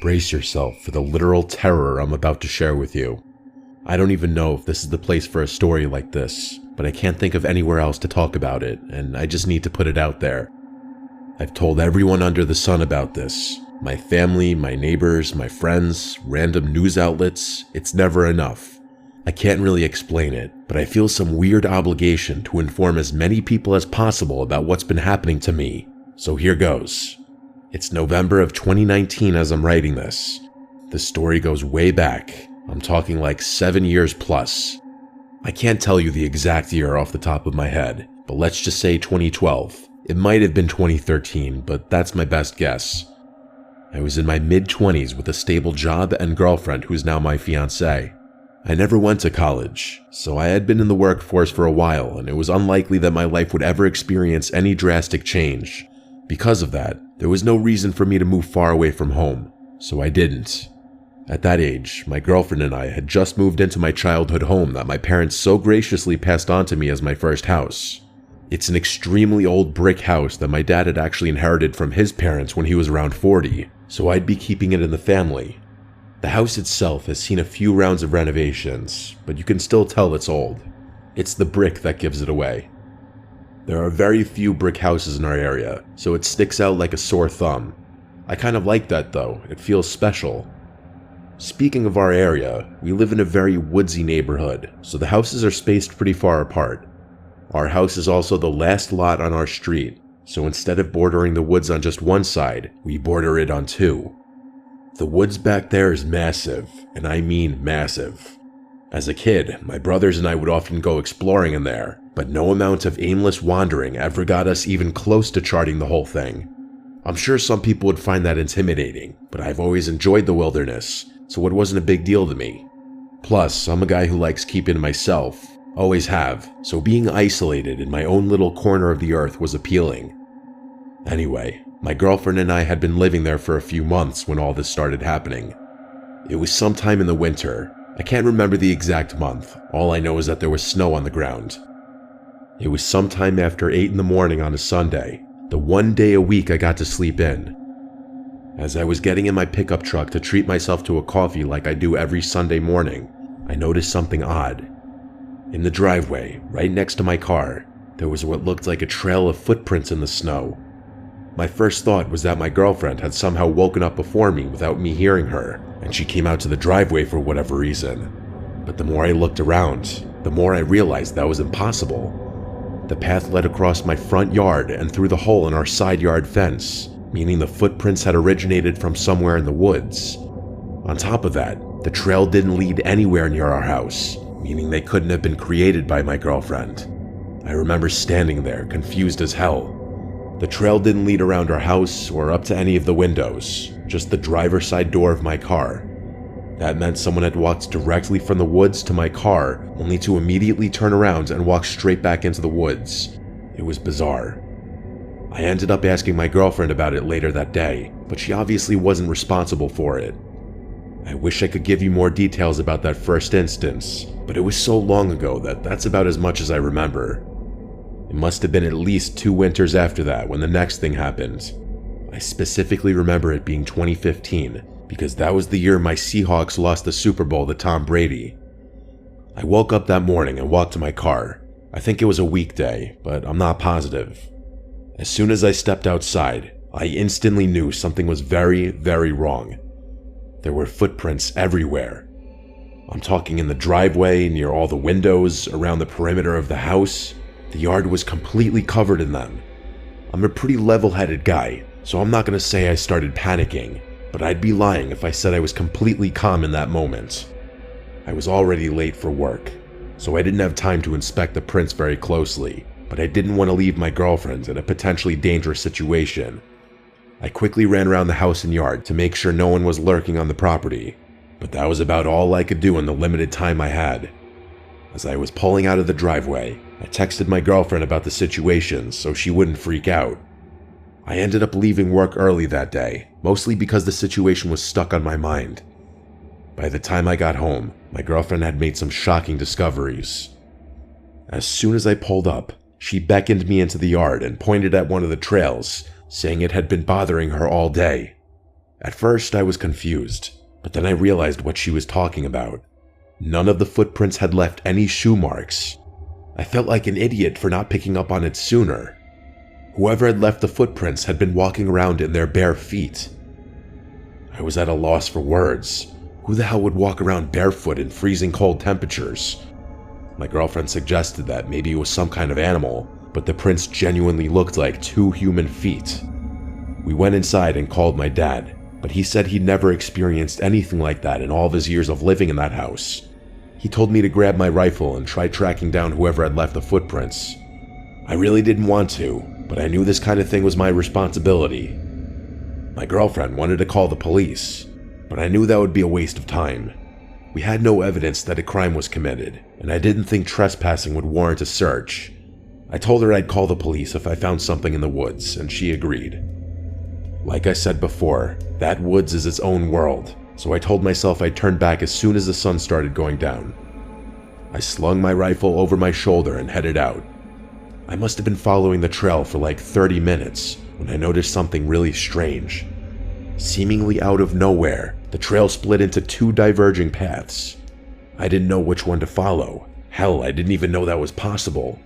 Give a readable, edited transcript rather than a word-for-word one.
Brace yourself for the literal terror I'm about to share with you. I don't even know if this is the place for a story like this, but I can't think of anywhere else to talk about it, and I just need to put it out there. I've told everyone under the sun about this. My family, my neighbors, my friends, random news outlets. It's never enough. I can't really explain it, but I feel some weird obligation to inform as many people as possible about what's been happening to me. So here goes. It's November of 2019 as I'm writing this. The story goes way back. I'm talking like 7 years plus. I can't tell you the exact year off the top of my head, but let's just say 2012. It might have been 2013, but that's my best guess. I was in my mid-20s with a stable job and girlfriend who's now my fiancée. I never went to college, so I had been in the workforce for a while, and it was unlikely that my life would ever experience any drastic change. Because of that, there was no reason for me to move far away from home, so I didn't. At that age, my girlfriend and I had just moved into my childhood home that my parents so graciously passed on to me as my first house. It's an extremely old brick house that my dad had actually inherited from his parents when he was around 40, so I'd be keeping it in the family. The house itself has seen a few rounds of renovations, but you can still tell it's old. It's the brick that gives it away. There are very few brick houses in our area, so it sticks out like a sore thumb. I kind of like that though, it feels special. Speaking of our area, we live in a very woodsy neighborhood, so the houses are spaced pretty far apart. Our house is also the last lot on our street, so instead of bordering the woods on just one side, we border it on two. The woods back there is massive, and I mean massive. As a kid, my brothers and I would often go exploring in there, but no amount of aimless wandering ever got us even close to charting the whole thing. I'm sure some people would find that intimidating, but I've always enjoyed the wilderness, so it wasn't a big deal to me. Plus, I'm a guy who likes keeping to myself, always have, so being isolated in my own little corner of the earth was appealing. Anyway, my girlfriend and I had been living there for a few months when all this started happening. It was sometime in the winter. I can't remember the exact month, all I know is that there was snow on the ground. It was sometime after 8 in the morning on a Sunday, the one day a week I got to sleep in. As I was getting in my pickup truck to treat myself to a coffee like I do every Sunday morning, I noticed something odd. In the driveway, right next to my car, there was what looked like a trail of footprints in the snow. My first thought was that my girlfriend had somehow woken up before me without me hearing her, and she came out to the driveway for whatever reason. But the more I looked around, the more I realized that was impossible. The path led across my front yard and through the hole in our side yard fence, meaning the footprints had originated from somewhere in the woods. On top of that, the trail didn't lead anywhere near our house, meaning they couldn't have been created by my girlfriend. I remember standing there, confused as hell. The trail didn't lead around our house or up to any of the windows, just the driver's side door of my car. That meant someone had walked directly from the woods to my car, only to immediately turn around and walk straight back into the woods. It was bizarre. I ended up asking my girlfriend about it later that day, but she obviously wasn't responsible for it. I wish I could give you more details about that first instance, but it was so long ago that that's about as much as I remember. It must have been at least 2 winters after that when the next thing happened. I specifically remember it being 2015, because that was the year my Seahawks lost the Super Bowl to Tom Brady. I woke up that morning and walked to my car. I think it was a weekday, but I'm not positive. As soon as I stepped outside, I instantly knew something was very, very wrong. There were footprints everywhere. I'm talking in the driveway, near all the windows, around the perimeter of the house. The yard was completely covered in them. I'm a pretty level-headed guy, so I'm not going to say I started panicking, but I'd be lying if I said I was completely calm in that moment. I was already late for work, so I didn't have time to inspect the prints very closely, but I didn't want to leave my girlfriend in a potentially dangerous situation. I quickly ran around the house and yard to make sure no one was lurking on the property, but that was about all I could do in the limited time I had. As I was pulling out of the driveway, I texted my girlfriend about the situation so she wouldn't freak out. I ended up leaving work early that day, mostly because the situation was stuck on my mind. By the time I got home, my girlfriend had made some shocking discoveries. As soon as I pulled up, she beckoned me into the yard and pointed at one of the trails, saying it had been bothering her all day. At first, I was confused, but then I realized what she was talking about. None of the footprints had left any shoe marks. I felt like an idiot for not picking up on it sooner. Whoever had left the footprints had been walking around in their bare feet. I was at a loss for words. Who the hell would walk around barefoot in freezing cold temperatures? My girlfriend suggested that maybe it was some kind of animal, but the prints genuinely looked like 2 human feet. We went inside and called my dad, but he said he'd never experienced anything like that in all of his years of living in that house. He told me to grab my rifle and try tracking down whoever had left the footprints. I really didn't want to, but I knew this kind of thing was my responsibility. My girlfriend wanted to call the police, but I knew that would be a waste of time. We had no evidence that a crime was committed, and I didn't think trespassing would warrant a search. I told her I'd call the police if I found something in the woods, and she agreed. Like I said before, that woods is its own world, so I told myself I'd turn back as soon as the sun started going down. I slung my rifle over my shoulder and headed out. I must have been following the trail for like 30 minutes when I noticed something really strange. Seemingly out of nowhere, the trail split into 2 diverging paths. I didn't know which one to follow. Hell, I didn't even know that was possible.